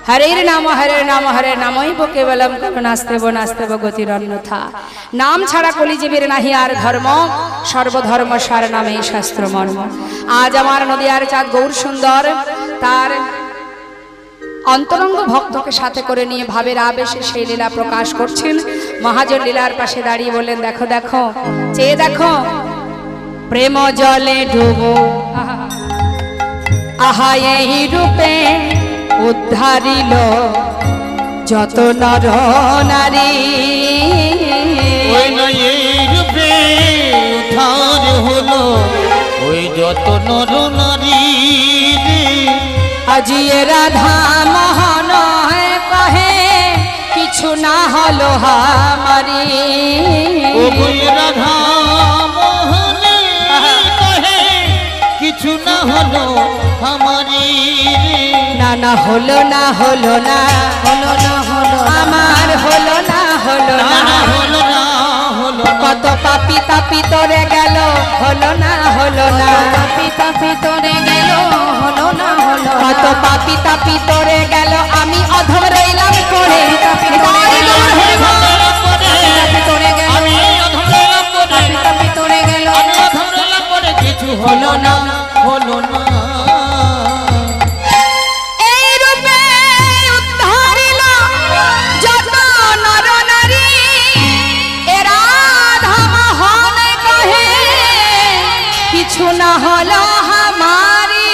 হরের নাম নামইব কেবলম নাস্তেব নাস্তেব গতিরন্যথা। নাম ছাড়া কলিজীবের নাহি আর ধর্ম, সর্বধর্ম সার নামে শাস্ত্র মর্ম। আজ আমার নদিয়ার চাঁদ গৌর সুন্দর তার অন্তরঙ্গ ভক্তকে সাথে করে নিয়ে ভাবের আবেশে সেই লীলা প্রকাশ করছেন। মহাজন লীলার পাশে দাঁড়িয়ে বললেন, দেখো দেখো, চেয়ে দেখো, প্রেম জলে ডুবো আহা এই রূপে উদ্ধারিল যত নর নারী। ওই এই রূপে উদ্ধার হলো ওই যত নর নারী। আজিয়ে রাধা মোহন কহে কিছু না হলো হামারি। ওই রাধা মোহন কহে কিছু না হলো আমারি। না না হলো না হলো না হলো না হলো আমার হলো না হলো না হলো না হলো কত পাপি তাপি তোরে গেল হলো না হলো না পাপি তাপি তোরে গেল হলো না হলো কত পাপি তাপি তোরে গেল আমি অধম রইলাম করে। তাপি তোরে গেল তাপি তোরে গেল আমি অধম রইলাম পড়ে। তাপি তোরে গেল আমি অধম রইলাম পড়ে, কিছু হলো না হলো না। কিছু না হলো হামারি।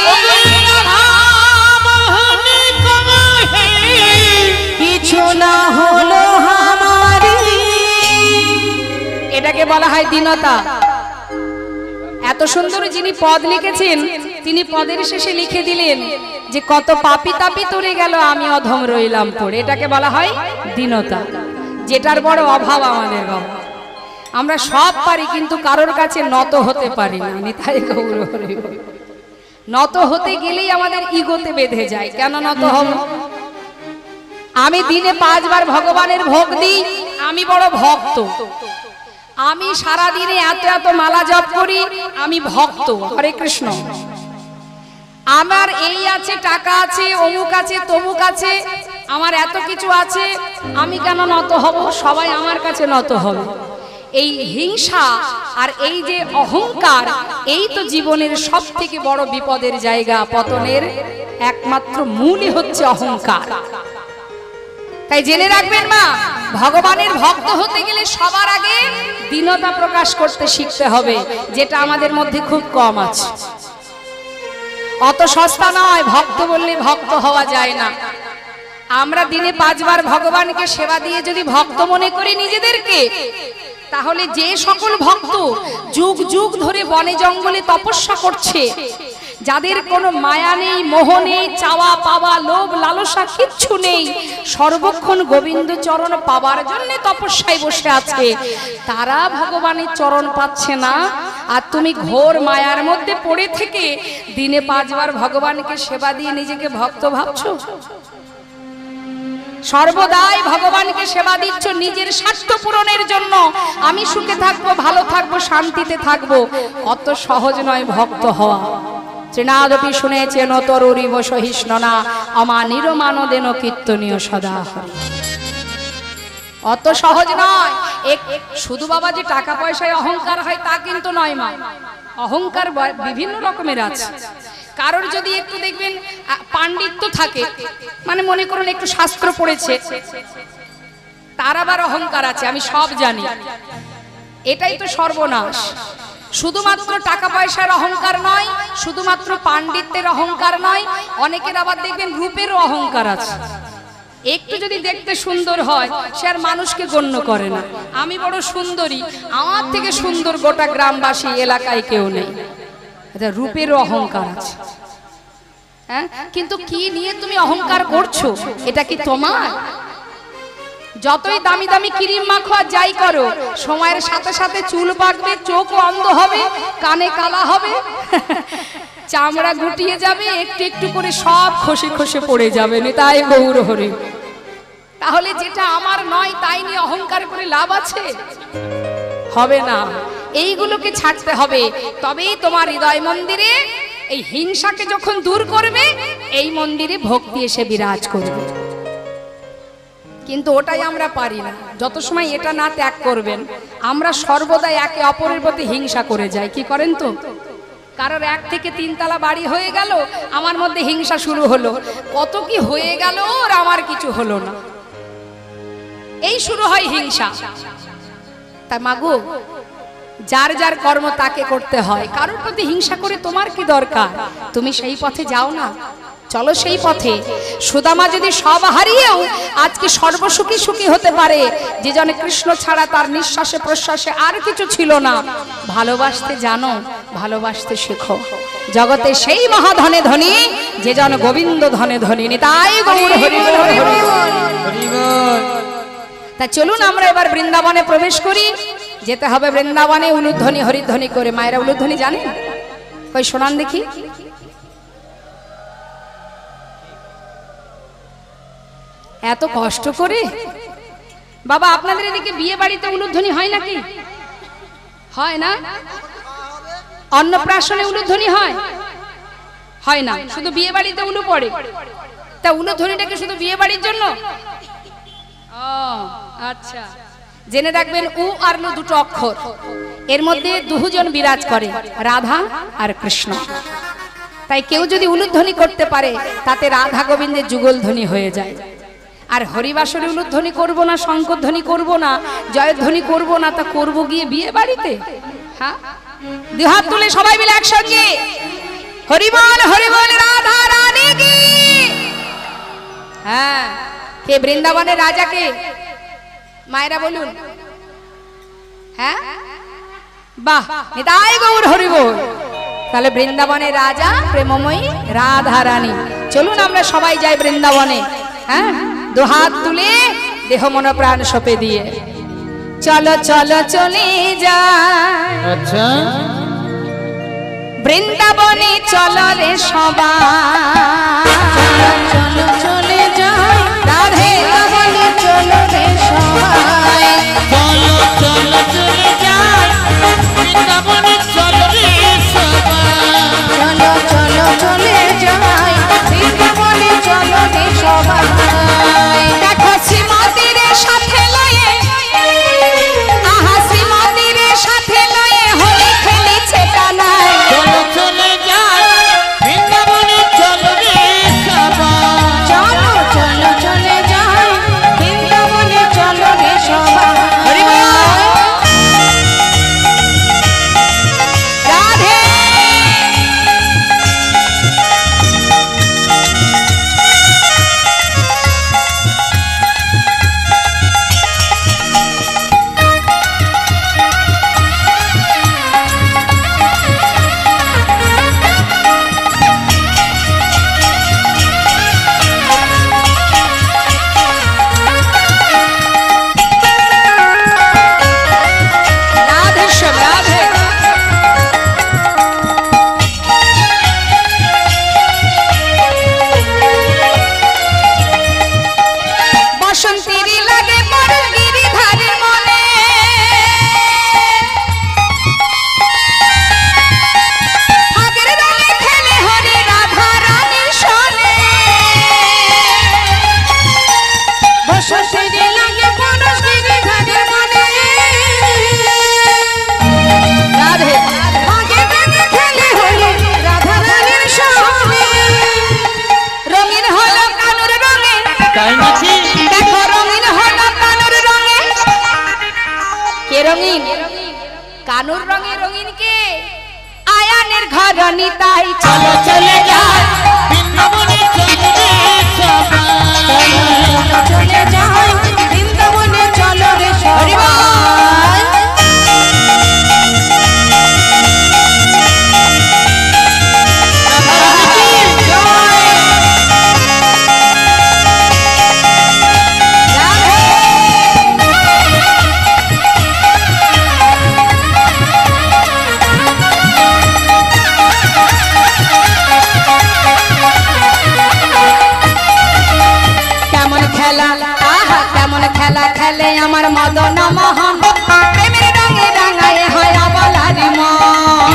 কিছু না হলো হামারি। এটাকে বলা হয় দীনতা। এত সুন্দর যিনি পদ লিখেছেন তিনি পদের শেষে লিখে দিলেন যে কত পাপি তাপি তরে গেল আমি অধম রইলাম পড়ে। এটাকে বলা হয় দীনতা, যেটার বড় অভাব আমাদের বাবা। আমরা সব পারি কিন্তু কারোর কাছে নত হতে পারি না। নিতাই গৌর হরি। নত হতে গেলেই আমাদের ইগোতে বেঁধে যায়। কেন নত হব? আমি দিনে 5 বার ভগবানের ভোগ দিই, আমি বড় ভক্ত। আমি সারা দিনে এত এত মালা জপ করি, আমি ভক্ত। হরে কৃষ্ণ। আমার এই আছে, টাকা আছে, অমুক আছে, তমুক আছে, আমার এত কিছু আছে, আমি কেন নত হব? সবাই আমার কাছে নত হবে। এই হিংসা আর এই যে অহংকার, এই তো জীবনের সব থেকে বড় বিপদের জায়গা। পতনের একমাত্র মূলই হচ্ছে অহংকার। তাই জেনে রাখবেন মা, ভগবানের ভক্ত হতে গেলে সবার আগে দীনতা প্রকাশ করতে শিখতে হবে, যেটা আমাদের মধ্যে খুব কম আছে। অত সস্তা নয়, ভক্ত বললে ভক্ত হওয়া যায় না। আমরা দিনে 5 বার ভগবানকে সেবা দিয়ে যদি ভক্ত মনে করি নিজেদেরকে, তাহলে যে সকল ভক্ত যুগ যুগ ধরে বনে জঙ্গলে তপস্যা করছে, যাদের কোনো মায়া নেই, মোহ নেই, চাওয়া পাওয়া লোভ লালসা কিচ্ছু নেই, সর্বক্ষণ গোবিন্দ চরণ পাবার জন্য তপস্যায় বসে আছে, তারা ভগবানের চরণ পাচ্ছে না। আর তুমি ঘোর মায়ার মধ্যে পড়ে থেকে দিনে 5 বার ভগবানকে সেবা দিয়ে নিজেকে ভক্ত ভাবছো। সর্বদাই ভগবানকে সেবা দিচ্ছ নিজের স্বার্থ পূরণের জন্য। আমি সুখে থাকবো, ভালো থাকবো, শান্তিতে থাকবো। অত সহজ নয় ভক্ত হওয়া। তৃণাদপি শুনেছেন তরুরিব সহিষ্ণনা অমানির মানদেন কীর্তনীয় সদা হরি। অত সহজ নয়। শুধু বাবা যে টাকা পয়সায় অহংকার হয় তা কিন্তু নয় মা। অহংকার বিভিন্ন রকমের আছে। কারোর যদি একটু দেখবেন পাণ্ডিত্য থাকে, মানে মনে করুন একটু শাস্ত্র পড়েছে, তার আবার অহংকার আছে আমি সব জানি। এটাই তো সর্বনাশ। শুধুমাত্র টাকা পয়সার অহংকার নয়, শুধুমাত্র পাণ্ডিত্যের অহংকার নয়, অনেকের আবার দেখবেন রূপেরও অহংকার আছে। একটু যদি দেখতে সুন্দর হয় সে আর মানুষকে গণ্য করে না। আমি বড় সুন্দরী, আমার থেকে সুন্দর গোটা গ্রামবাসী এলাকায় কেউ নেই। রূপেরও অহংকার আছে। হ্যাঁ, কিন্তু কি নিয়ে তুমি অহংকার করছো? এটা কি তোমার? যতই দামি দামি ক্রিম মাখো আর যাই করো, সময়ের সাথে সাথে চুল পাকবে, চোখ অন্ধ হবে, কানে কালা হবে, চামড়া গুটিয়ে যাবে, একটু একটু করে সব খসে খসে পড়ে যাবে। নিতাই গৌর হরি। তাহলে যেটা আমার নয় তাই নিয়ে অহংকার করে লাভ আছে? হবে না। এইগুলোকে ছাড়তে হবে, তবেই তোমার হৃদয় মন্দিরে এই হিংসাকে যখন দূর করবে এই মন্দিরে ভক্তি এসে বিরাজ করবে। কিন্তু ওটাই আমরা পারি না। যত সময় এটা না ত্যাগ করবেন আমরা সর্বদা একে অপরের প্রতি হিংসা করে যাই। কি করেন তো? কারোর 1 থেকে 3 তলা বাড়ি হয়ে গেল, আমার মধ্যে হিংসা শুরু হলো, কত কি হয়ে গেল আর আমার কিছু হলো না, এই শুরু হয় হিংসা। তাই মাগো, যার যার কর্ম তাকে করতে হয়। কারোর প্রতি হিংসা করে তোমার কি দরকার? তুমি সেই পথে যাও না, চলো সেই পথে। সুদামা যদি সব হারিয়েও আজকে সর্বসুখী সুখী হতে পারে, যে জনে কৃষ্ণ ছাড়া তার নিঃশ্বাসে প্রশ্বাসে আর কিছু ছিল না। ভালোবাসতে জানো, ভালোবাসতে শেখো। জগতে সেই মহাধনে ধনী যে জন গোবিন্দ ধনে ধনী। তাই গৌর হরি বল, হরি বল, হরি বল। তা চলুন আমরা এবার বৃন্দাবনে প্রবেশ করি। যেতে হবে বৃন্দাবনে উলুধ্বনি হরিধ্বনি করে। মায়েরা উলুধ্বনি জানেন? কই শোনান দেখি। এত কষ্ট করে বাবা, আপনাদের এদিকে বিয়ে বাড়িতে উলুধ্বনি হয় নাকি? হয় না? অন্নপ্রাশনে উলুধ্বনি হয়? হয় না, শুধু বিয়ে বাড়িতে উলু পড়ে। তা উলুধ্বনিটাকে শুধু বিয়ে বাড়ির জন্য? ও আচ্ছা, জেনে রাখবেন উ আর লু দুটো অক্ষর, এর মধ্যে দুজন বিরাজ করে, রাধা আর কৃষ্ণ। তাই কেউ যদি উলুধ্বনি করতে পারে তাতে রাধা গোবিন্দের যুগলধ্বনি হয়ে যায়। আর হরিবাসরে উলুধ্বনি করব না, শঙ্করধ্বনি করব না, জয়ধ্বনি করব না, তা করব গিয়ে বিয়ে বাড়িতে? হ্যাঁ, দুই হাত তুলে সবাই মিলে একসঙ্গে হরিবল হরিবল, রাধা রানী কি। হ্যাঁ, কে বৃন্দাবনের রাজা? কে? মায়েরা বলুন। হ্যাঁ, বাহ, নিতাই গৌর হরি বল। তাহলে বৃন্দাবনের রাজা প্রেমময়ী রাধা রানী। চলুন আমরা সবাই যাই বৃন্দাবনে। হ্যাঁ, দু হাত তুলে দেহ মন প্রাণ সপে দিয়ে চলো চলো চলে যাই। আচ্ছা, বৃন্দাবনে চলো রে সবাই, চলো চলে যাই রাধে বৃন্দাবনে চলো রে সবাই, চলো চলো চলে যাই বৃন্দাবনে চলো রে সবাই, চলো চলো চলে যাই বৃন্দাবনে চলো রে সবাই। দেখো শ্রীমতীর সাথে লয়ে, আহা শ্রীমতীর সাথে লয়ে হোলি খেলিছে কানাই। চলো চলে যাই বৃন্দাবনে চলো রে সবাই, চলো চলো চলে যাই বৃন্দাবনে চলো রে সবাই। হরি বল, রাধে। রাধে শ্যাম, রাধে। বসন্তীর লাগে বড় গিরিধারের মনে, ফাগের রঙে খেলে হরি রাধা রানীর সনে। বসন্তীর লাগে বড় গিরিধারের মনে, রাধে ফাগের রঙে খেলে হরি রাধা রানীর সনে। রঙিন হলো কানুর রঙে, তাই নাকি? দেখো রঙিন হলো কানুর রঙে। কে রঙিন? কানুর রঙে রঙিন কে? আয়ানের ঘর নিতাই। চলো চলে যাই বৃন্দাবনে চলো রে সবাই, চলে যাই বৃন্দাবনে চলো রে সবাই। কেমন খেলা, আহা কেমন খেলা খেলে আমার মদন মোহন, প্রেমের রঙে রাঙায় হয় অবলারি মন।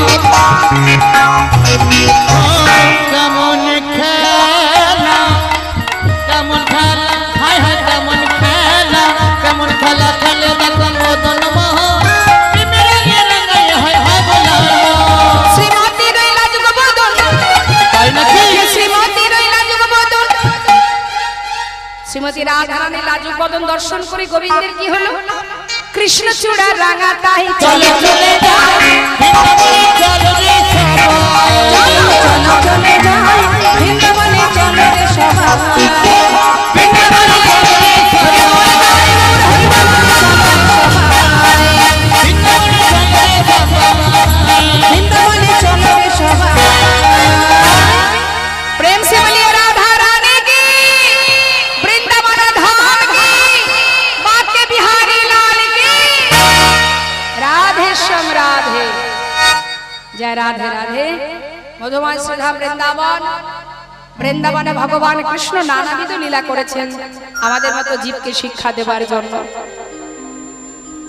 শ্রীমতী রাধারানী লাজুক বদন দর্শন করে গোবিন্দের কি হলো? কৃষ্ণচূড়া রাঙা তাই চলে চলে যায় বৃন্দাবনে চলো রে সবাই চলো চলে যাই বৃন্দাবনে চলো রে সবাই বৃন্দাবনে চলো রে সবাই বৃন্দাবনে চলো রে সবাই। प्रेम से बोलिए राधा रानी की, वृंदावन धाम की, बाके बिहारी लाल की। राधे श्याम राधे, जय राधे राधे। মধুময় শ্রীধাম বৃন্দাবন, বৃন্দাবনে ভগবান কৃষ্ণ নানাবিধ লীলা করেছেন আমাদের মতো জীবকে শিক্ষা দেবার জন্য,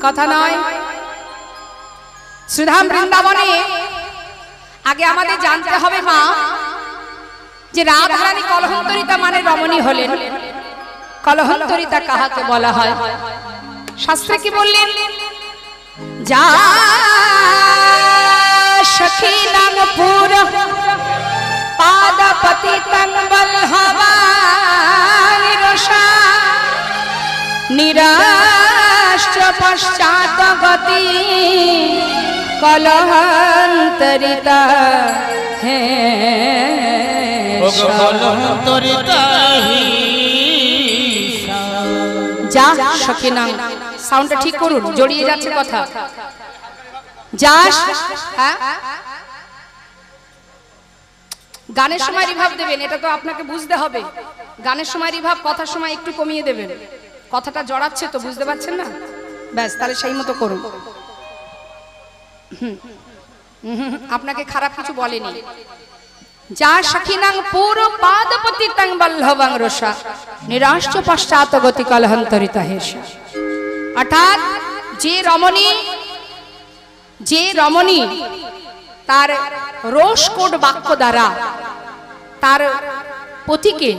কথা নয়। শ্রীধাম বৃন্দাবনে আগে আমাদের জানতে হবে মা যে রাধারানী কলহন্তরিতা মানে রমণী হলেন। কলহন্তরিতা কাহাকে বলা হয়? শাস্ত্রে কি বললেন? যা সখী নামপুর পাদপতি তঙ্গল হবানি রসা নিরাষ্ট্র পশ্চাৎ গতি কলহন্তরিতা হে যা সখিনা। সাউন্ডটা ঠিক করুন, জড়িয়ে যাচ্ছে কথা। যা হ্যাঁ, গানের সময় রিভাব দেবেন, এটা তো আপনাকে বুঝতে হবে। গানের সময় রিভাব, কথার সময় একটু কমিয়ে দেবেন। কথাটা জড়াচ্ছে তো, বুঝতে পারছেন না? ব্যাস, তাহলে সেই মতো করুন। আপনাকে খারাপ কিছু বলেনি। যা সখিনাং পুর পাদপতি তং বল্লভং রসা নিরাষ্ট্র পশ্চাৎ গতি কলহন্তরিতা হেষ। অর্থাৎ যে রমণী তার রোষকোট বাক্য দ্বারা তার পতিকে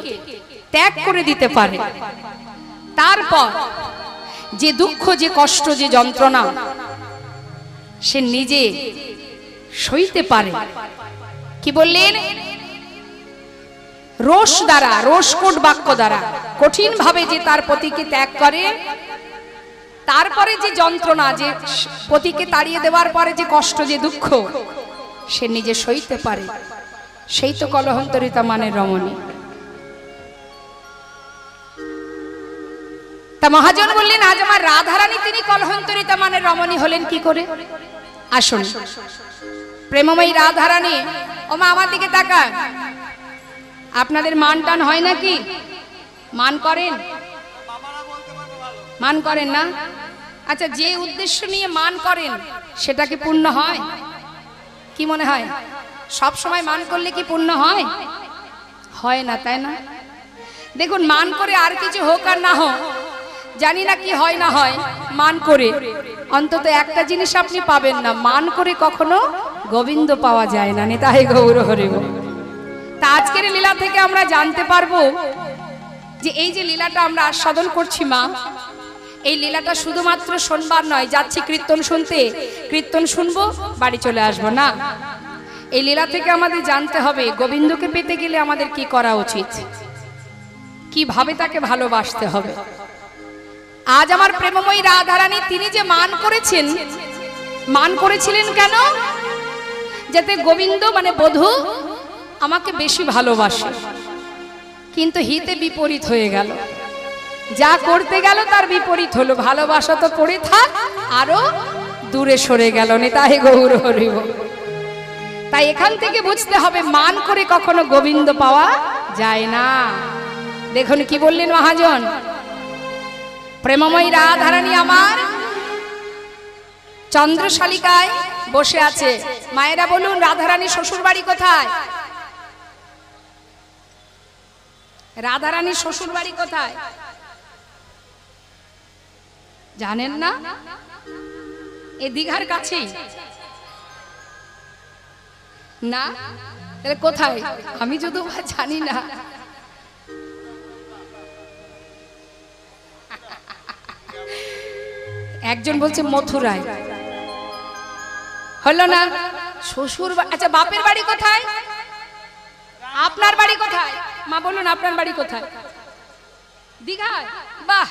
ত্যাগ করে দিতে পারে, তারপর যে দুঃখ, যে কষ্ট, যে যন্ত্রণা সে নিজে সইতে পারে। কি বললেন? রোষ দ্বারা, রোষকোট বাক্য দ্বারা কঠিন ভাবে যে তার পতিকে ত্যাগ করে, তারপরে যে যন্ত্রণা, যে পতিকে তাড়িয়ে দেওয়ার পরে যে কষ্ট, যে দুঃখ সে নিজে সইতে পারে, সেই তো কলহন্তরিতা মানে রমণী। তা মহাজন বললেন আজ আমার রাধারানী তিনি কলহন্তরিতা মানে রমণী হলেন কি করে? আসুন, প্রেমময়ী রাধারানী। ও মা, আমার দিকে তাকান। আপনাদের মান টান হয় নাকি? মান করেন? মান করেন না? আচ্ছা, যে উদ্দেশ্য নিয়ে মান করেন সেটা কি পূর্ণ হয়? কি মনে হয়? সব সময় মান করলে কি পূর্ণ হয়? হয় না, তাই না? দেখুন, মান করে আর কিছু হোক আর না হোক, জানি না কি হয় না হয়, মান করে অন্তত একটা জিনিস আপনি পাবেন না, মান করে কখনো গোবিন্দ পাওয়া যায় না। নিতাই গৌর হরি বল। তা আজকের লীলা থেকে আমরা জানতে পারবো যে এই যে লীলাটা আমরা আস্বাদন করছি মা, এই লীলাটা শুধুমাত্র শোনবার নয়, যাচ্ছি কীর্তন শুনতে, কীর্তন শুনবো, বাড়ি চলে আসবো না। এই লীলা থেকে আমাদের জানতে হবে গোবিন্দকে পেতে গেলে আমাদের কি করা উচিত, কিভাবে তাকে ভালোবাসতে হবে। আজ আমার প্রেমময়ী রাধারানী তিনি যে মান করেছেন, মান করেছিলেন কেন? যাতে গোবিন্দ মানে বধূ আমাকে বেশি ভালোবাসে। কিন্তু হিতে বিপরীত হয়ে গেল, যা করতে গেল তার বিপরীত হলো। ভালোবাসা তো পড়ে থাক, আরো দূরে সরে গেল। নিতাই গৌর হরি বল। তাই এখান থেকে বুঝতে হবে মান করে কখনো গোবিন্দ পাওয়া যায় না। দেখুন কি বললেন মহাজন, প্রেমময়ী রাধারানী আমার চন্দ্রশালিকায় বসে আছে। মায়েরা বলুন, রাধারানী শ্বশুর বাড়ি কোথায়? রাধারানীর শ্বশুর বাড়ি কোথায় জানেন না? এই দীঘার কাছেই না? তাহলে কোথায়? আমি যদিও জানি না। একজন বলছে মথুরায়, হলো না? শ্বশুর আচ্ছা, বাপের বাড়ি কোথায়? আপনার বাড়ি কোথায়? মা বলুন, আপনার বাড়ি কোথায়? দীঘায়? বাহ,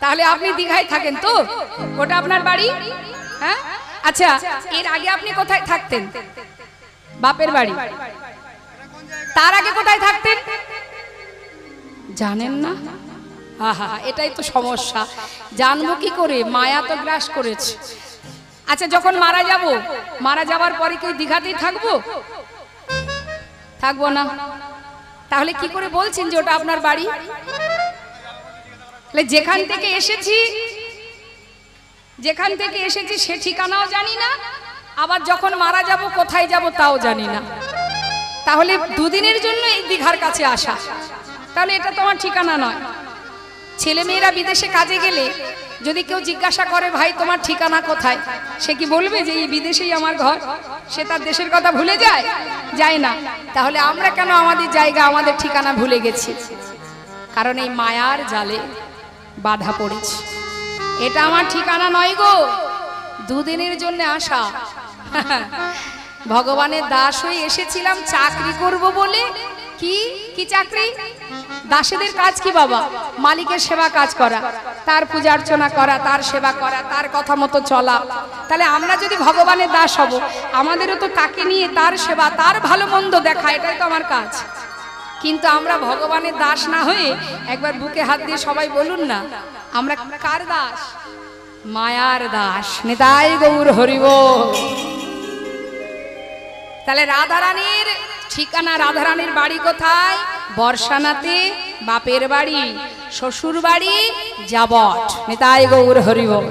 তাহলে আপনি দীঘায় থাকেন তো? ওটা আপনার বাড়ি? হ্যাঁ, আচ্ছা, এর আগে আপনি কোথায় থাকতেন? বাপের বাড়ি। তার আগে কোথায় থাকতেন জানেন না? আহা, এটাই তো সমস্যা, জানবো কি করে? মায়া তো গ্রাস করেছে। আচ্ছা, যখন মারা যাবার পরে কি দীঘাতেই থাকবো? থাকবো না। তাহলে কি করে বলছেন যে ওটা আপনার বাড়ি? যেখান থেকে এসেছি সে ঠিকানাও জানি না, আবার যখন মারা যাব কোথায় যাব তাও জানি না। তাহলে দুদিনের জন্য এই দীঘার কাছে আসা, তাহলে এটা তো আমার ঠিকানা নয়। ছেলেমেয়েরা বিদেশে কাজে গেলে যদি কেউ জিজ্ঞাসা করে, ভাই তোমার ঠিকানা কোথায়, সে কি বলবে যে এই বিদেশেই আমার ঘর? সে তার দেশের কথা ভুলে যায় না। তাহলে আমরা কেন আমাদের জায়গা, আমাদের ঠিকানা ভুলে গেছি? কারণ এই মায়ার জালে বাধা পড়েছে। এটা আমার ঠিকানা নয় গো, দুদিনের জন্য আসা। ভগবানের দাস হয়ে এসেছিলাম চাকরি করব বলে। কি চাকরি? দাসীদের কাজ কি বাবা? মালিকের সেবা কাজ করা, তার পূজা অর্চনা করা, তার সেবা করা, তার কথা মতো চলা। তাহলে আমরা যদি ভগবানের দাস হব, আমাদেরও তো তাকে নিয়ে তার সেবা, তার ভালো মন্দ দেখা, এটাই তো আমার কাজ। কিন্তু আমরা ভগবানের দাস না হয়ে, একবার বুকে হাত দিয়ে সবাই বলুন না, আমরা কার দাস? মায়ার দাস। নিতাই গৌর হরিবোল। তাহলে রাধারানীর ঠিকানা, রাধারানীর বাড়ি কোথায়? বর্ষানাতে বাপের বাড়ি, শ্বশুর বাড়ি জাবট। নিতাই গৌর হরিবোল।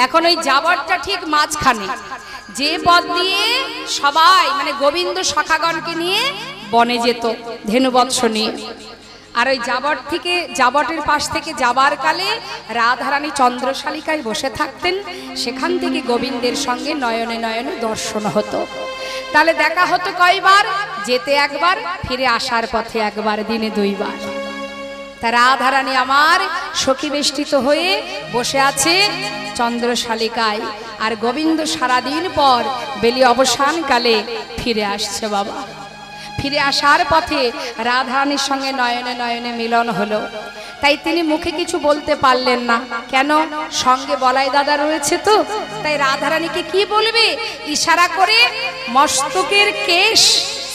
এখন ওই জাবটটা ঠিক মাঝখানে, যে পথ দিয়ে সবাই মানে গোবিন্দ সখাগণকে নিয়ে বনে যেত ধেনুবৎস নিয়ে। আর ওই জাবটের পাশ থেকে যাবার কালে রাধারানী চন্দ্রশালিকায় বসে থাকতেন। সেখান থেকে গোবিন্দের সঙ্গে নয়নে নয়নে দর্শন হতো। তাহলে দেখা হতো কয়বার? যেতে একবার, ফিরে আসার পথে একবার, দিনে 2 বার। তা রাধারানী আমার সখী বেষ্টিত হয়ে বসে আছে চন্দ্রশালিকায়, আর গোবিন্দ সারাদিন পর বেলি অবসান কালে ফিরে আসছে বাবা। ফিরে আসার পথে রাধারানীর সঙ্গে নয়নে নয়নে মিলন হলো। তাই তিনি মুখে কিছু বলতে পারলেন না। কেন? সঙ্গে বলাই দাদা রয়েছে তো। তাই রাধারানীকে কি বলবে? ইশারা করে মস্তকের কেশ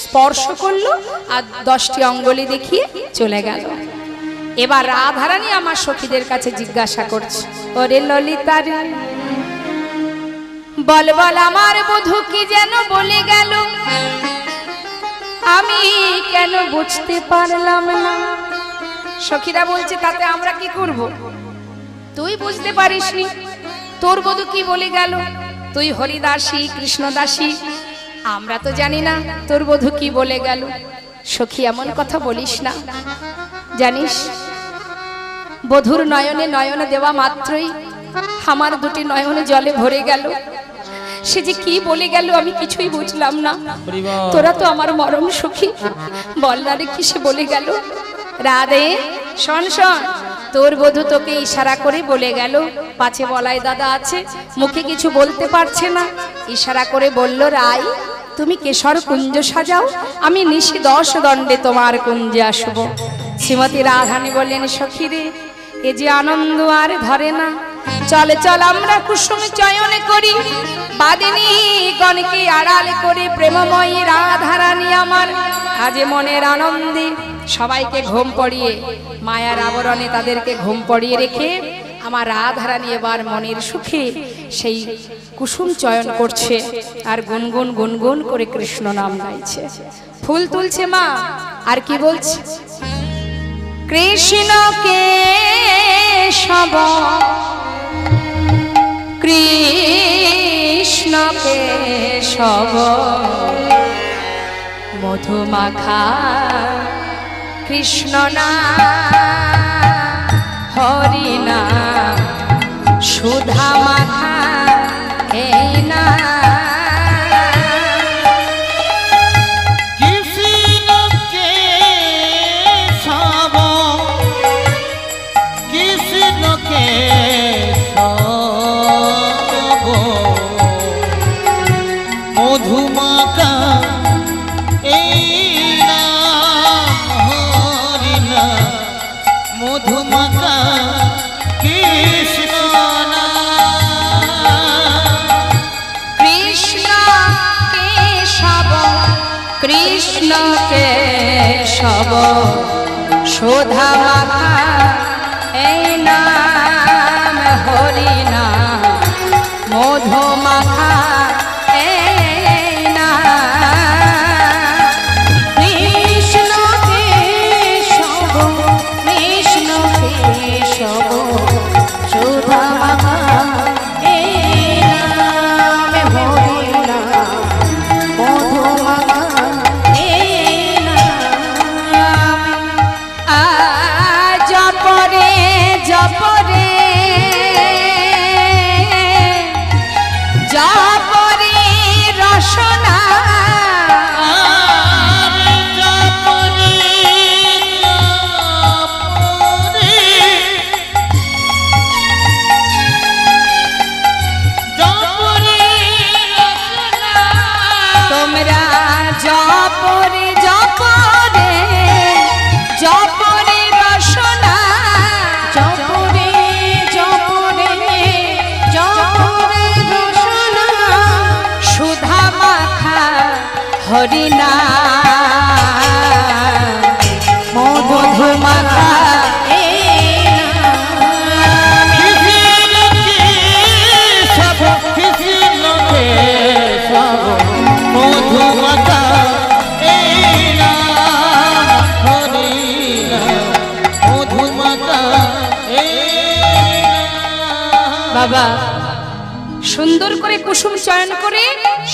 স্পর্শ করলো আর 10টি অঙ্গুলি দেখিয়ে চলে গেল। এবার রাধারানী আমার সখীদের কাছে জিজ্ঞাসা করছে, ওরে ললিতা রে, বল বল আমার বধূ কি যেন বলে গেল, আমি কেন বুঝতে পারলাম না। সখীরা বলছে, তাতে আমরা কি করব? তুই বুঝতে পারিসনি, তোর বধূ কি বলে গেল? তুই হরিদাসী কৃষ্ণদাসী, আমরা তো জানি না তোর বধূ কি বলে গেল। সখী এমন কথা বলিস না, জানিস বধূর নয়নে নয়নে দেওয়া মাত্রই আমার 2টি নয়নে জলে ভরে গেল। সে যে কি বলে গেল আমি কিছুই বুঝলাম না। তোরা তো আমার মরম সখী, বল না রে কি সে বলে গেল। রাধে শোন শোন, তোর বধূ তোকে ইশারা করে বলে গেল। পাছে বলাই দাদা আছে, মুখে কিছু বলতে পারছে না, ইশারা করে বলল, রাই তুমি কেশর কুঞ্জ সাজাও, আমি নিশি 10 দণ্ডে তোমার কুঞ্জে আসবো। শ্রীমতী রাধানী বললেন, সখী রে, এ যে আনন্দ আর ধরে না, চলে চল আমরা কুসুম চয়নে করি, বাদিনী গণকে আড়ালে করে প্রেমময়ী রাধারানী আমার আজ মনের আনন্দে সবাইকে ঘুম পড়িয়ে, মায়ার আবরণে তাদেরকে ঘুম পড়িয়ে রেখে আমার রাধারানী এবার মনের সুখে সেই কুসুম চয়ন করছে আর গুনগুন গুনগুন করে কৃষ্ণ নাম গাইছে, ফুল তুলছে মা। আর কি বলছে? কৃষ্ণকে সব কৃষ্ণকে সব মধুমাখা কৃষ্ণ না হরি না সুধা মাখা এই না মধুমাকা এই নাম হরি নাম কৃষ্ণকে সব শোধা মাখা এই নাম হরি নাম মধু মাখা এই নাম কৃষ্ণকে সব কৃষ্ণকে সব শোধা মাখা এই নাম হরি নাম মধু মাখা এই নাম জপরে জপরে জপরে রসনা তোমরা জপরে জপরে জপরে রসনা জপরে জপরে জপরে রসনা সুধা মাখা হরিনা মধু মাখা বাবা সুন্দর করে কুসুম চয়ন করে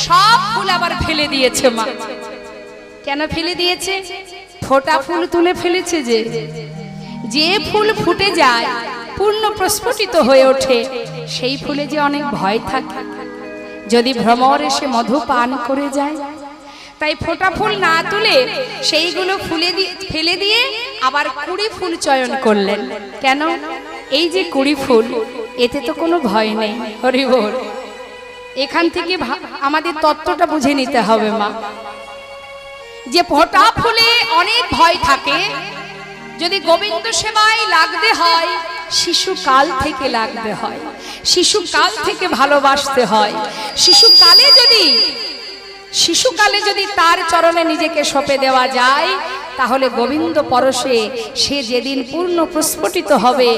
সব ফুল আবার ফেলে দিয়েছে মা। কেন ফেলে দিয়েছে? ফোটা ফুল তুলে ফেলেছে। যে ফুল ফুটে যায় পূর্ণ প্রস্ফুটিত হয়ে ওঠে সেই ফুলে যে অনেক ভয় থাকে, যদি ভ্রমর এসে মধু পান করে যায়। তাই ফোটা ফুল না তুলে সেইগুলো ফেলে দিয়ে আবার কুড়ি ফুল চয়ন করলেন। কেন? এই যে কুড়ি ফুল, এতে তো কোনো ভয় নেই। হরি বল। এখান থেকে আমাদের তত্ত্বটা বুঝে নিতে হবে মা, যে ফোটা ফুলে অনেক ভয় থাকে। যদি গোবিন্দ সেবায় লাগতে হয় শিশুকাল থেকে লাগতে হয়, শিশুকাল থেকে ভালোবাসতে হয়। শিশুকালে যদি তার চরণে নিজেকে সঁপে দেওয়া যায় তাহলে গোবিন্দ পরশে সে যেদিন পূর্ণ প্রস্ফুটিত হবে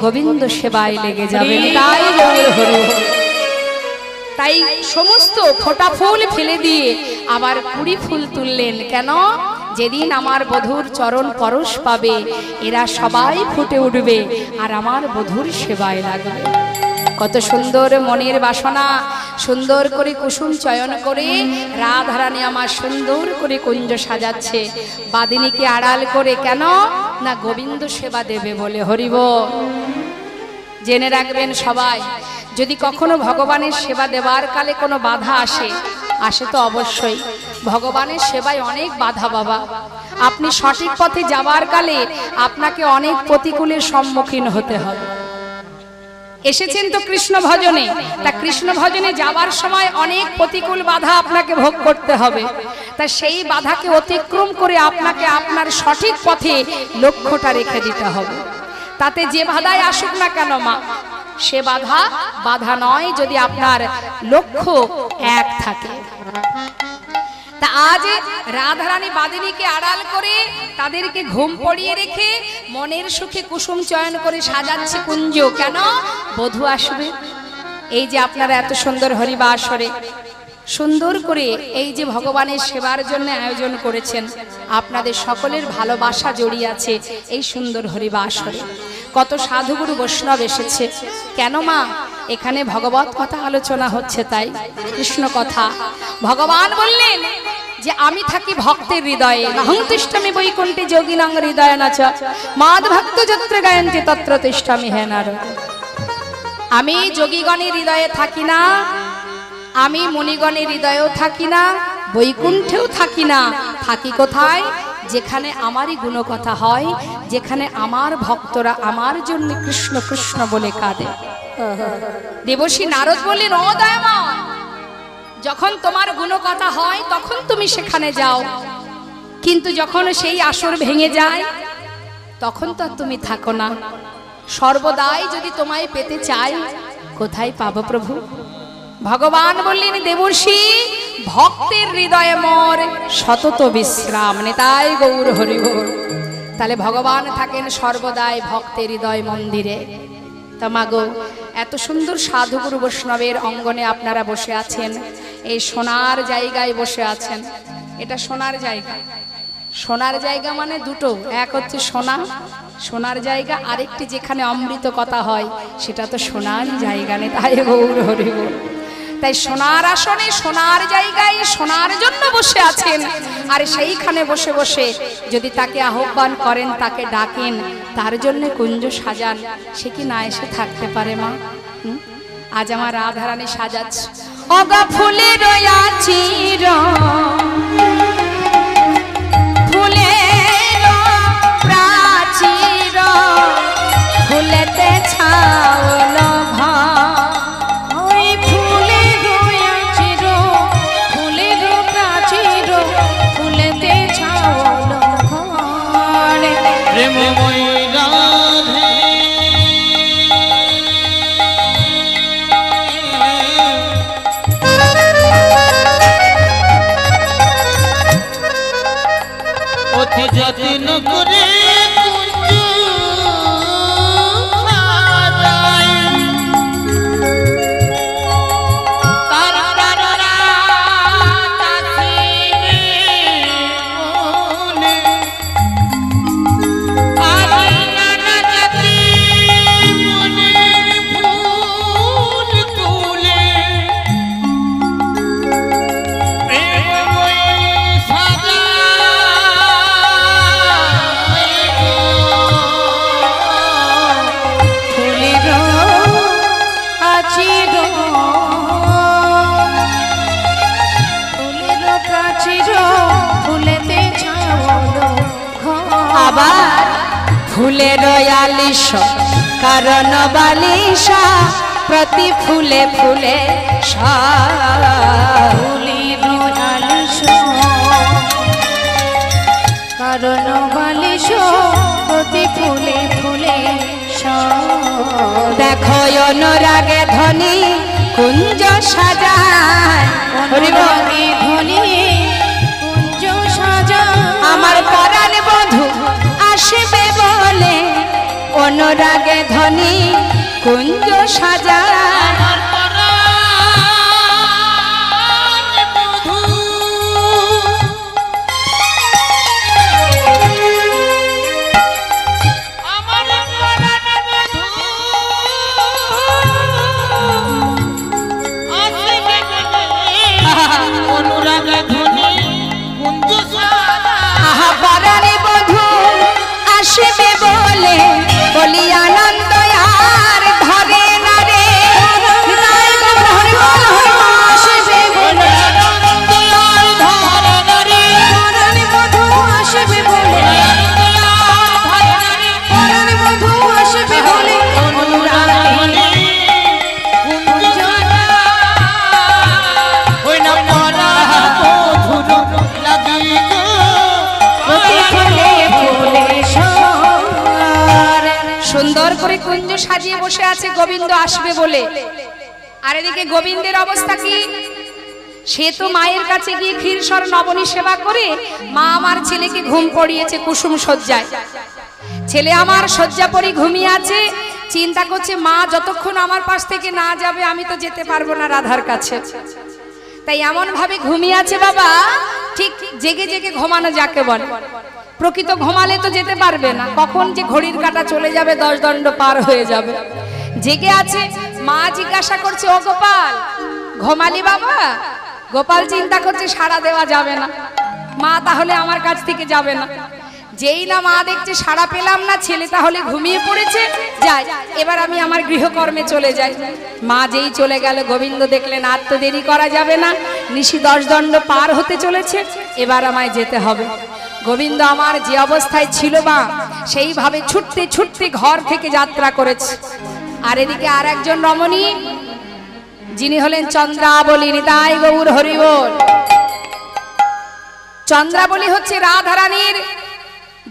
গোবিন্দ সেবায় লেগে যাবে। তাই সমস্ত ফোটা ফুল ফেলে দিয়ে আবার কুড়ি ফুল তুললেন। কেন? যেদিন আমার বধূর চরণ পরশ পাবে এরা সবাই ফুটে উঠবে আর আমার বধূর সেবায় লাগবে। কত সুন্দর মনের বাসনা, সুন্দর করে কুসুম চয়ন করে রাধারানী আমার সুন্দর করে কুঞ্জ সাজাচ্ছে, বাদিনীকে আড়াল করে। কেন না? গোবিন্দ সেবা দেবে বলে। হরি বল। জেনে রাখবেন সবাই, যদি কখনো ভগবানের সেবা দেবার কালে কোনো বাধা আসে তো অবশ্যই ভগবানের সেবায় অনেক বাধা বাবা। আপনি সঠিক পথে যাবার কালে আপনাকে অনেক প্রতিকূলের সম্মুখীন হতে হবে। এসেছেন তো কৃষ্ণ ভজনে, তা কৃষ্ণ ভজনে যাবার সময় অনেক প্রতিকূল বাধা আপনাকে ভোগ করতে হবে। তা সেই বাধাকে অতিক্রম করে আপনাকে আপনার সঠিক পথে লক্ষ্যটা রেখে দিতে হবে। তাতে যে বাধাই আসুক না কেন মা, সে বাধা নয় যদি আপনার লক্ষ্য এক থাকে। তা আজ রাধারানী বাদিনীকে আড়াল করে তাদেরকে ঘুম পড়িয়ে রেখে মনের সুখে কুসুম চয়ন করে সাজাচ্ছে কুঞ্জ। কেন? বধূ আসবে। এই যে আপনারা এত সুন্দর হরিবাসরে সুন্দর করে এই যে ভগবানের সেবার জন্য আয়োজন করেছেন, আপনাদের সকলের ভালোবাসা জড়িয়ে আছে এই সুন্দর হরিবাসরে। কত সাধুগুরু বৈষ্ণব এসেছে। কেন মা? এখানে ভগবত কথা আলোচনা হচ্ছে, তাই কৃষ্ণ কথা। ভগবান বললেন যে আমি থাকি ভক্তের হৃদয়ে, নাহং তিষ্ঠামি বৈকুণ্ঠে যোগিনাং হৃদয়ে নাচ মাদ ভক্ত যত্র গায়ন্তি তত্র তিষ্ঠামি হে নারদ। আমি যোগীগণের হৃদয়ে থাকি না, আমি মুনিগণের হৃদয়েও থাকি না, বৈকুণ্ঠেও থাকি না। থাকি কোথায়? যেখানে আমারই গুণকথা হয়, যেখানে আমার ভক্তরা আমার জন্য কৃষ্ণ কৃষ্ণ বলে কাঁদে। দেবশ্রী নারদ বললেন, ও দয়াময়, যখন তোমার গুণকথা হয় তখন তুমি সেখানে যাও, কিন্তু যখন সেই আসর ভেঙে যায় তখন তো তুমি থাকো না। সর্বদাই যদি তোমায় পেতে চাই কোথায় পাবো প্রভু? ভগবান বললেন, দেবর্ষি ভক্তের হৃদয়ে মোর সতত বিশ্রাম, নিতাই গৌর হরি বল। তাহলে ভগবান থাকেন সর্বদাই ভক্তের হৃদয় মন্দিরে। তা মাগো, এত সুন্দর সাধুগুরু বৈষ্ণবের অঙ্গনে আপনারা বসে আছেন, এই সোনার জায়গায় বসে আছেন। এটা সোনার জায়গা। সোনার জায়গা মানে দুটো, এক হচ্ছে সোনা, সোনার জায়গা, আরেকটি যেখানে অমৃত কথা হয় সেটা তো সোনার জায়গা নেই, তাই গৌর হরি বল। তাই সোনার আসনে সোনার জায়গায় সোনার জন্য বসে আছেন, আর সেইখানে বসে বসে যদি তাকে আহ্বান করেন, তাকে ডাকেন, তার জন্য কুঞ্জ সাজান, সে কি না এসে থাকতে পারে মা? আজ আমার রাধারানী সাজাচ্ছে, অগা ফুলে রয়াছি ফুলের প্রাচীর, ফুলেতে ছাওল প্রেমময়ী রাধে অতি যত্ন করে ফুলের আলিশ কারণ বালিশা প্রতি ফুলে ফুলে ফুলের আলিশ কারণ বালিশ প্রতি ফুলে ফুলে দেখো অনুরাগে ধ্বনি কুঞ্জ সাজায়, অনুরাগে ধ্বনি কুঞ্জ সাজায়, আমার পরাণ বধূ আসবে বলে অনুরাগে ধ্বনি কুঞ্জ সাজায়। আসবে বলে বলি আনন্দ আর ধরে না রে, আসবে বলে আসবে বলে আসবে বলে সুন্দর করে কুঞ্জ সাজিয়ে বসে আছে গোবিন্দ আসবে বলে। আর এদিকে গোবিন্দের অবস্থা কি? সে তো মায়ের কাছে গিয়ে ক্ষীরসর নবনী সেবা করে, মা আমার ছেলেকে ঘুম পড়িয়েছে কুসুম শয্যায়, ছেলে আমার শয্যা পরি ঘুমিয়ে আছে, চিন্তা করছে মা যতক্ষণ আমার পাশ থেকে না যাবে আমি তো যেতে পারবো না রাধার কাছে। তাই এমন ভাবে ঘুমিয়ে আছে বাবা, ঠিক জেগে জেগে ঘুমানো যাকে বলে। প্রকৃত ঘুমালে তো যেতে পারবে না, কখন যে ঘড়ির কাঁটা চলে যাবে, 10 দণ্ড পার হয়ে যাবে। জেগে আছে, মা জিজ্ঞাসা করছে ও গোপাল ঘুমালি বাবা? গোপাল চিন্তা করছে সাড়া দেওয়া যাবে না, মা তাহলে আমার কাছ থেকে যাবে না। যেই না মা দেখছে সাড়া পেলাম না, ছেলে তাহলে ঘুমিয়ে পড়েছে, যাই এবার আমি আমার গৃহকর্মে চলে যাই। মা যেই চলে গেল, গোবিন্দ দেখলেন আর তো দেরি করা যাবে না, নিশি 10 দণ্ড পার হতে চলেছে, এবার আমায় যেতে হবে। গোবিন্দ আমার যে অবস্থায় ছিল মা সেইভাবে ছুটতে ছুটতে ঘর থেকে যাত্রা করেছে। আর এদিকে আর একজন রমণী, যিনি হলেন চন্দ্রাবলী, নিতাই গৌর হরি বল। চন্দ্রাবলী হচ্ছে রাধারানীর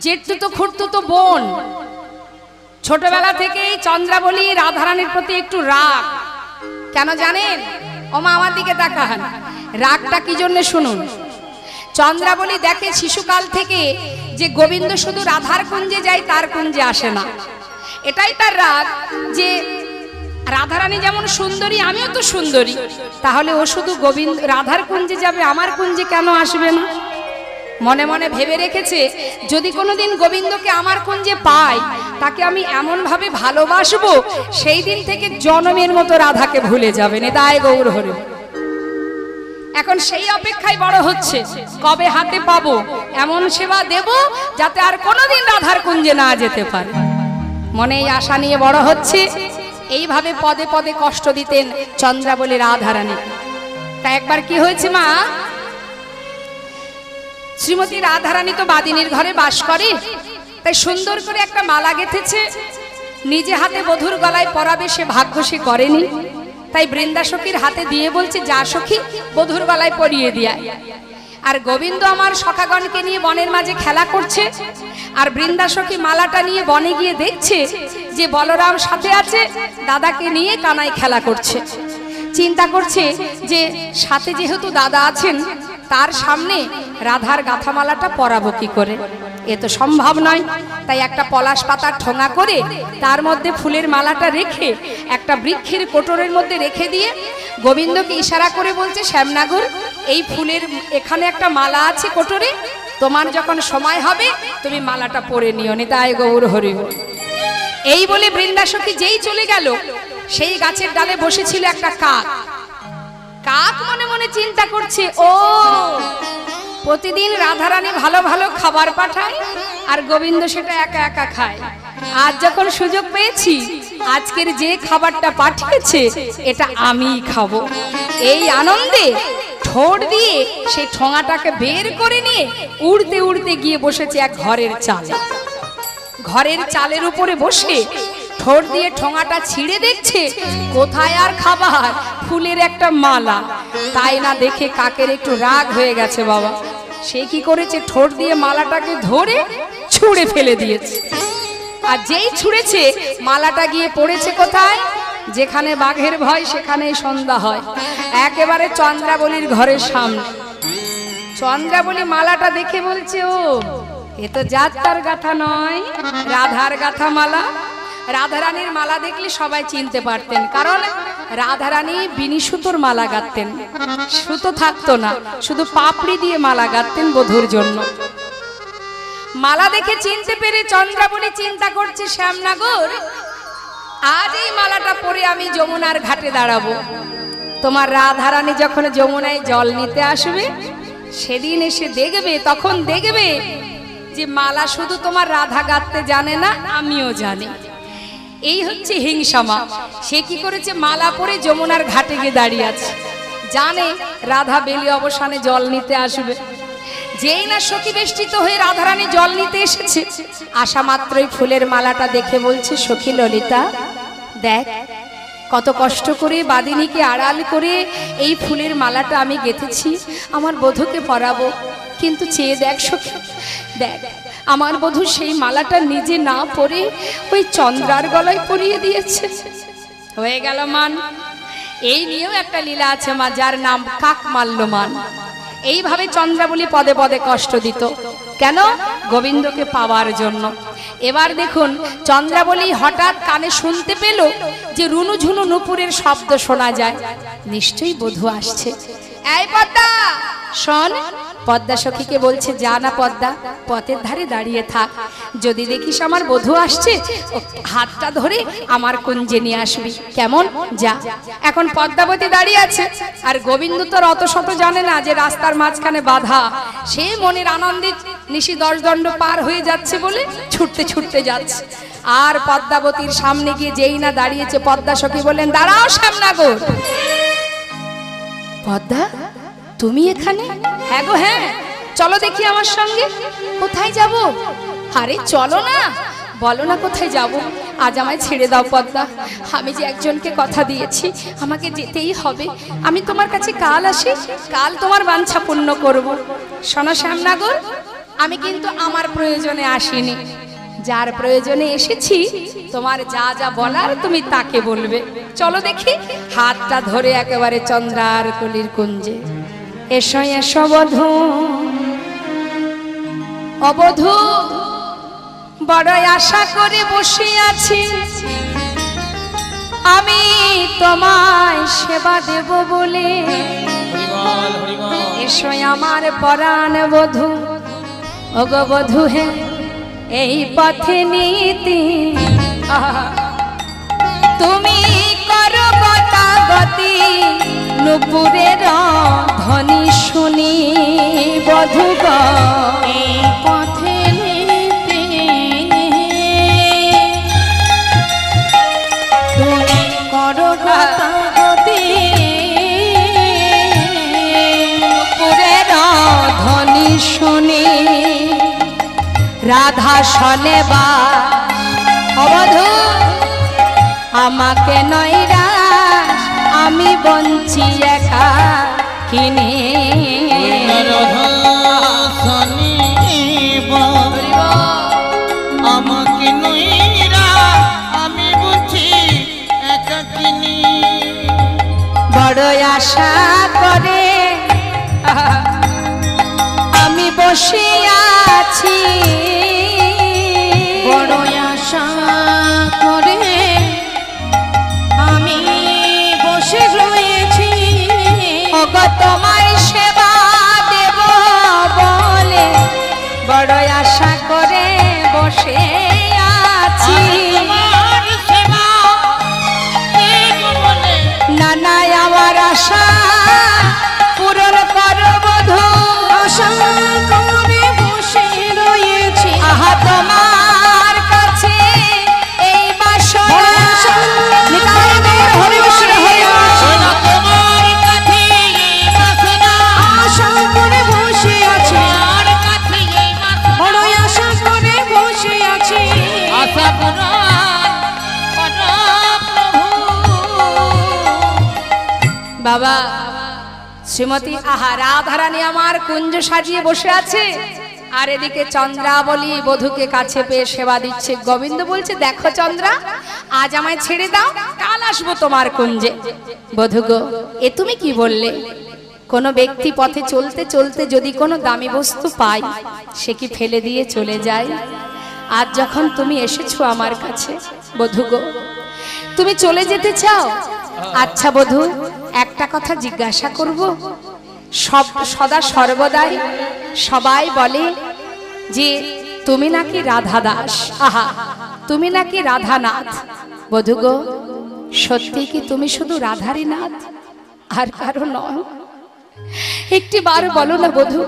জেঠতুতো খুড়তুতো বোন। ছোটবেলা থেকেই চন্দ্রাবলী রাধারানীর প্রতি একটু রাগ। কেন জানেন? ও মা আমার দিকে তাকান। রাগটা কি জন্য শুনুন। চন্দ্রাবলী দেখে শিশুকাল থেকে যে গোবিন্দ শুধু রাধার কুঞ্জে যায়, তার কুঞ্জে আসে না। এটাই তার রাগ যে রাধারানী যেমন সুন্দরী, আমিও তো সুন্দরী, তাহলে ও শুধু গোবিন্দ রাধার কুঞ্জে যাবে, আমার কুঞ্জে কেন আসবে না? মনে মনে ভেবে রেখেছে যদি কোনোদিন গোবিন্দকে আমার কুঞ্জে পাই, তাকে আমি এমন ভাবে ভালোবাসবো, সেই দিন থেকে জনমের মতো রাধাকে ভুলে যাবে। নিতাই গৌর হরি। এখন সেই অপেক্ষায় বড় হচ্ছে, কবে হাতে পাবো, এমন সেবা দেব যাতে আর কোনোদিন রাধার কুঞ্জে না যেতে পারে। মনে এই আশা নিয়ে বড় হচ্ছে। এইভাবে পদে পদে কষ্ট দিতেন চন্দ্রাবলী রাধারানী। তা একবার কি হয়েছে মা, শ্রীমতী রাধারানী তো বাদিনীর ঘরে বাস করে, তাই সুন্দর করে একটা মালা গেঁথেছে, নিজে হাতে বধূর গলায় পরাবে, সে ভাগ্য সে করেনি। তাই বৃন্দা সখীর হাতে দিয়ে বলছে, যা সখী বধূর গলায় পরিয়ে দিয়া। আর গোবিন্দ আমার সখাগণকে নিয়ে বনের মাঝে খেলা করছে, আর বৃন্দা সখী মালাটা নিয়ে বনে গিয়ে দেখছে যে বলরাম সাথে আছে, দাদাকে নিয়ে কানায় খেলা করছে। চিন্তা করছে যে সাথে যেহেতু দাদা আছেন, তার সামনে রাধার গাঁথামালাটা পরাবো কি করে, এ তো সম্ভব নয়। তাই একটা পলাশ পাতার ঠোঙা করে তার মধ্যে ফুলের মালাটা রেখে একটা বৃক্ষের কোটরের মধ্যে রেখে দিয়ে গোবিন্দকে ইশারা করে বলছে, শ্যামনাগর, এই ফুলের এখানে একটা মালা আছে কোটরে, তোমার যখন সময় হবে তুমি মালাটা পরে নিও। নিতাই গৌর হরি। এই বলে বৃন্দা সখী যেই চলে গেল, সেই গাছের ডালে বসেছিল একটা কাক। কাক মনে মনে চিন্তা করছে, ও প্রতিদিন রাধারানী ভালো ভালো খাবার পাঠায় আর গোবিন্দ সেটা একা একা খায়। আজ যখন সুযোগ পেয়েছি, আজকের যে খাবারটা পাঠিয়েছে এটা আমিই খাবো। এই আনন্দে ঠোঁট দিয়ে সেই ঠোঙাটাকে বের করে নিয়ে উড়তে উড়তে গিয়ে বসেছে এক ঘরের চালে। ঘরের চালের উপরে বসে ঠোঁট দিয়ে ঠোঙাটা ছিঁড়ে দেখছে কোথায় আর খাবার, ফুলের একটা মালা। তাই না দেখে কাকের একটু রাগ হয়ে গেছে বাবা। সে কি করেছে, ঠোঁট দিয়ে মালাটাকে ধরে ছুঁড়ে ফেলে দিয়েছে। আর যেই ছুঁড়েছে, মালাটা গিয়ে পড়েছে কোথায়, যেখানে বাঘের ভয় সেখানেই সন্ধ্যা হয়, একেবারে চন্দ্রাবলীর ঘরের সামনে। চন্দ্রাবলী মালাটা দেখে বলছে, ও এ তো যাত্রার গাথা নয়, রাধার গাথা মালা। রাধারানীর মালা দেখলে সবাই চিনতে পারতেন, কারণ রাধারানী বিনি সুতোর মালা গাঁথতেন, সুতো থাকতো না, শুধু পাপড়ি দিয়ে মালা গাঁথতেন বধূর জন্য। মালা দেখে চিনতে পেরে চন্দ্রাবলী চিন্তা করছে, শ্যামনাগর, আজ এই মালাটা পরে আমি যমুনার ঘাটে দাঁড়াবো। তোমার রাধারানী যখন যমুনায় জল নিতে আসবে, সেদিন এসে দেখবে, তখন দেখবে যে মালা শুধু তোমার রাধা গাঁথতে জানে না, আমিও জানি। এই হচ্ছে হিংসা মা। সে কি করেছে, মালা পরে যমুনার ঘাটে গিয়ে দাঁড়িয়ে আছে, জানে রাধা বেলি অবসানে জল নিতে আসবে। যেই না সখী বেষ্টিত হয়ে রাধারানী জল নিতে এসেছে, আসা মাত্রই ফুলের মালাটা দেখে বলছে, সখী ললিতা, দেখ কত কষ্ট করে বাদিনীকে আড়াল করে এই ফুলের মালাটা আমি গেঁথেছি, আমার বধূকে পরাবো, কিন্তু চেয়ে দেখ সখী, দেখ আমার বধূ সেই মালাটা নিজে না পরে ওই চন্দ্রার গলায় পরিয়ে দিয়েছে। হয়ে গেল মান। এই নিয়েও একটা লীলা আছে মা, যার নাম কাক মাল্য মান। এইভাবে চন্দ্রাবলী পদে পদে কষ্ট দিত, কেন, গোবিন্দকে পাওয়ার জন্য। এবার দেখুন, চন্দ্রাবলী হঠাৎ কানে শুনতে পেল যে রুনুঝুনু নুপুরের শব্দ শোনা যায়, নিশ্চয়ই বধূ আসছে। এই পদ্মা শোন। পদ্মা সখীকে বলছে, যা না পদ্মা, পথের ধারে দাঁড়িয়ে থাক, যদি দেখিস আমার বধূ আসছে, হাতটা ধরে আমার কুঞ্জে নিয়ে আসবি, কেমন, যা। এখন পদ্মাবতী দাঁড়িয়ে আছে, আর গোবিন্দ তো অত শত জানে না যে রাস্তার মাঝখানে বাধা। সে মনের আনন্দে নিশি 10 দণ্ড পার হয়ে যাচ্ছে বলে ছুটতে ছুটতে যাচ্ছে। আর পদ্মাবতীর সামনে গিয়ে যেই না দাঁড়িয়েছে, পদ্মা সখী বললেন, দাঁড়াও শ্যামনাগর। পদ্মা, তুমি এখানে? হ্যাঁ গো হ্যাঁ, চলো দেখি আমার সঙ্গে। কোথায় যাব? আরে চলো না। বলো না কোথায় যাব। আজ আমায় ছেড়ে দাও পদ্মা, আমি যে একজনকে কথা দিয়েছি, আমাকে যেতেই হবে। আমি তোমার কাছে কাল আসি, কাল তোমার বাঞ্ছা পূর্ণ করব। শোনো শ্যামনাগর, আমি কিন্তু আমার প্রয়োজনে আসিনি, যার প্রয়োজনে এসেছি, তোমার যা যা বলার তুমি তাকে বলবে। চলো দেখি। হাতটা ধরে একেবারে চন্দ্রার কলির কুঞ্জে এসো এসো বধূ অবধূ বড় আশা করে বসে আছি আমি তোমায় সেবা দেব বলে হরিবল হরিবল এসো আমার পরাণ বধূ ওগো বধূ হে এই পথে নীতি তুমি করো গতাগতি নুপুরের ধ্বনি শুনি বধূ গো এই পথে নিতে তুমি করো গতাগতি নুপুরের ধ্বনি শুনি রাধা শোনেবা অবধূ আমাকে নৈরাশ আমি বঞ্চি একা কিনে আমাকে নইরা আমি বুঝি একাকিনী বড় আশা করে আমি বসে আছি বড় আশা করে আমি বসে রয়েছি ওগো তোমায় সেবা দেব বলে বড় আশা করে বসে আছি তোমার সেবা দেব বলে না না আমার আশা পূরণ করো বধূ আশা করে বসে রয়েছি আহা তোমার কাছে এই বাসনা নিতাই গৌর হরি বল, হরি বল। সোনা তোমার কাছে এই বাসনা আশা করে বসে আছি তোমার কাছে এই বাসনা বড় আশা করে বসে আছি আশা পূরণ করো প্রভু বাবা শ্রীমতী আহা রাধারানী আমার কুঞ্জ সাজিয়ে বসে আছে আর এদিকে চন্দ্রাবলী বধূকে কাছে পেয়ে সেবা দিচ্ছে গোবিন্দ বলছে দেখো চন্দ্রা আজ আমায় ছেড়ে দাও কাল আসবো তোমার কুঞ্জে বধূ গো এ তুমি কি বললে কোনো ব্যক্তি পথে চলতে চলতে যদি কোনো দামি বস্তু পায় সে কি ফেলে দিয়ে চলে যায় আজ যখন তুমি এসেছো আমার কাছে বধূ গো তুমি চলে যেতে চাও আচ্ছা বধূ একটা কথা জিজ্ঞাসা করব সব সদা সর্বদাই সবাই বলে যে তুমি নাকি রাধা দাস আহা তুমি নাকি রাধানাথ বধূ গো সত্যি কি তুমি শুধু রাধারই নাথ আর কারো নয় একটি বার বলো না বধূ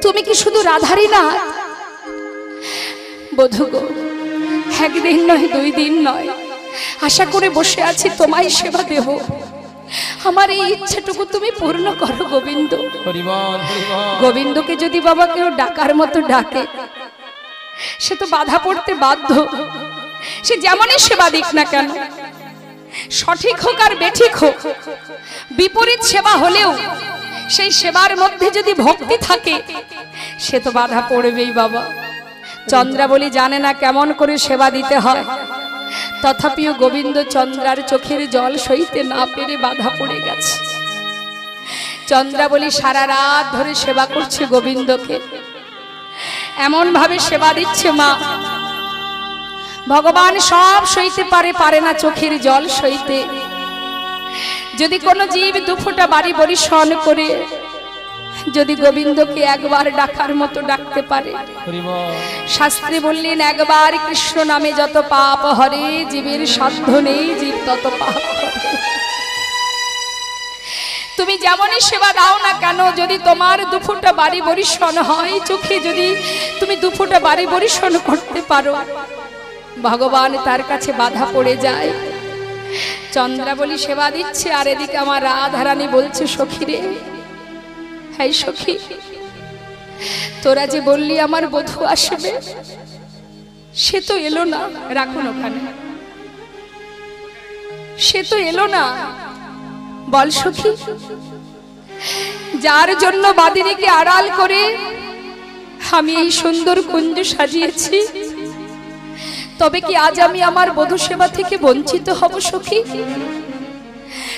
তুমি কি শুধু রাধারই নাথ বধূ গো একদিন নয় দুই দিন নয় আশা করে বসে আছি তোমায় সেবা দেব আমার এই ইচ্ছাটুকু তুমি পূর্ণ করো গোবিন্দ হরিবল হরিবল গোবিন্দকে যদি বাবা কেউ ডাকার মতো ডাকে সে তো বাধা পড়তে বাধ্য সে যেমনই সেবা দিক না কেন সঠিক হোক আর বেঠিক হোক বিপরীত সেবা হলেও সেই সেবার মধ্যে যদি ভক্তি থাকে সে তো বাধা পড়বেই বাবা চন্দ্রাবলী জানে না কেমন করে সেবা দিতে হয় তথাপিও গোবিন্দ চন্দ্রার চোখের জল সইতে না পেরে বাধা পড়ে গেছে চন্দ্রাবলী সারা রাত ধরে সেবা করছে গোবিন্দকে এমন ভাবে সেবা দিচ্ছে মা ভগবান সব সইতে পারে না চোখের জল সইতে যদি কোনো জীব দুফোঁটা বাড়ি বরিশন করে যদি গোবিন্দকে একবার ডাকার মতো ডাকতে পারে হরিবল শাস্ত্রী বললেন একবার কৃষ্ণ নামে যত পাপ হরে জীবের সাধ্য নেই জীব তত পাপ করে তুমি যেমনই সেবা দাও না কেন যদি তোমার দুফোঁটা বাড়ি বরিশন হয় চোখে যদি তুমি দুফোঁটা বাড়ি বরিশন করতে পারো ভগবান তার কাছে বাধা পড়ে যায় চন্দ্রাবলী সেবা দিচ্ছে আর এদিকে আমার রাধারানী বলছে সখী রে হাই সখী তোরা যে বললি আমার বধূ আসবে সে তো এলো না রাখুন ওখানে সে তো এলো না বল সখী যার জন্য বাদিনীকে আড়াল করে আমি এই সুন্দর কুঞ্জ সাজিয়েছি তবে কি আজ আমি আমার বধূ সেবা থেকে বঞ্চিত হব সখী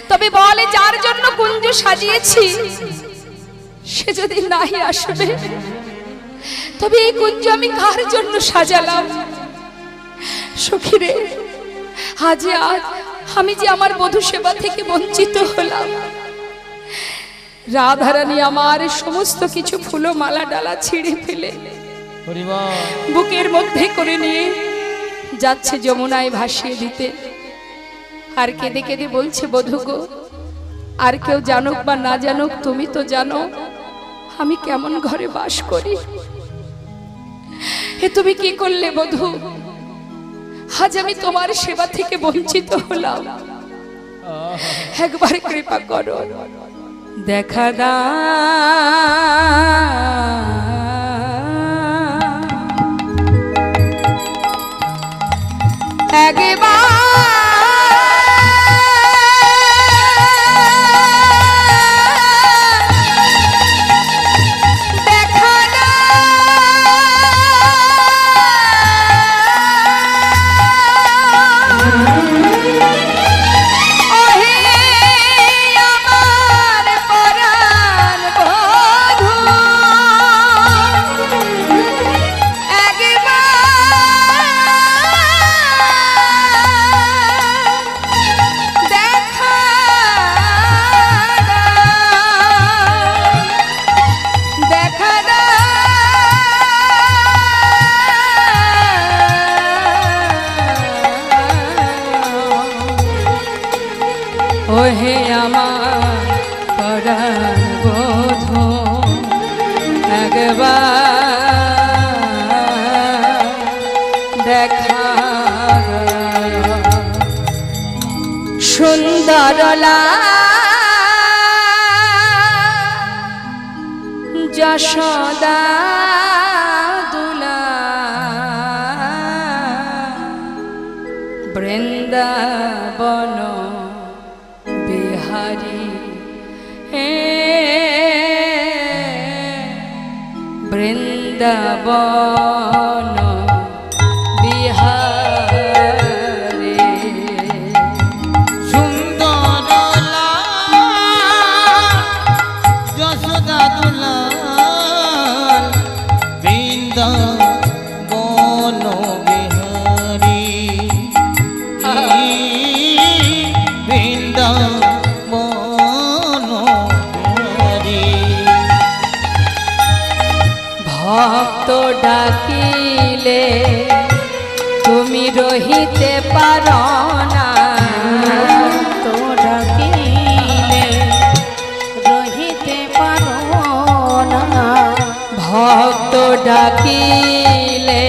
তবে বলে যার জন্য কুঞ্জ সাজিয়েছি সে যদি নাই আসবে, তবে এই কুঞ্জ আমি কার জন্য সাজালাম? সখীরে, আজ আমি যে আমার বধূ সেবা থেকে বঞ্চিত হলাম। রাধারানী আমার সমস্ত কিছু ফুলো মালা ডালা ছিঁড়ে ফেলে বুকের মধ্যে করে নিয়ে যাচ্ছে যমুনায় ভাসিয়ে দিতে। আর কেঁদে কেঁদে বলছে, বধূ গো, আর কেউ জানুক বা না জানুক, তুমি তো জানো আমি কেমন ঘরে বাস করি। এ তুমি কি করলে বধূ? আজ আমি তোমার সেবা থেকে বঞ্চিত হলাম। একবার কৃপা করো, দেখা দাও একবার। ওহে আমার পরাণ বধূ, একবার দেখা সুন্দর যশোদা দুলা বৃন্দাবন বিহারী, বৃন্দাবন বিহারী। সুন্দর যশোদা দুলাল বৃন্দাবন বিহারী, বৃন্দাবন বিহারী। ভক্ত ডাকিলে তুমি রহিতে পারো না, ভক্ত ডাকিলে রহিতে পারো না, ভক্ত ডাকিলে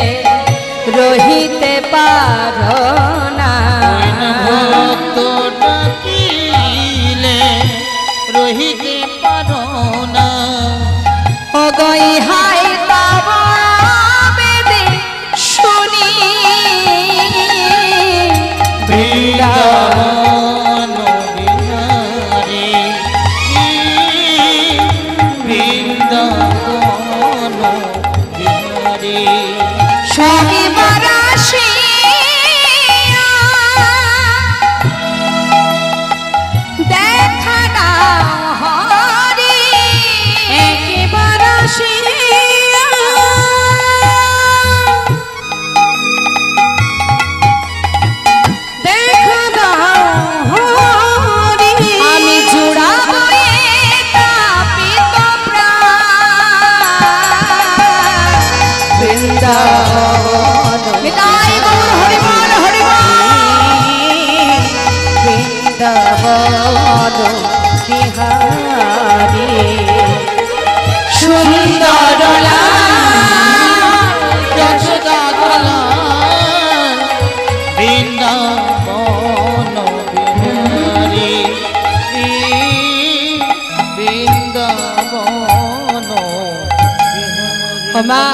রহিতে পারো না, ভক্ত ডাকিলে রহিতে পারো না। ও গই হাই তব বেদে শুনি বৃন্দাবন বিহারী, বৃন্দাবন বিহারী। স্বামী বরাসি দেখা দাও হরি, একবার আসিয়া দেখা দাও হরি। আমি জুড়াবো এ তাপিত প্রাণ, বৃন্দাবন নিতাই গৌর হরি বল, হরি বল। বৃন্দাবন বিহারী, সুন্দর যশোদা দুলাল বৃন্দাবন বিহারী, বৃন্দাবন বিহারী। মা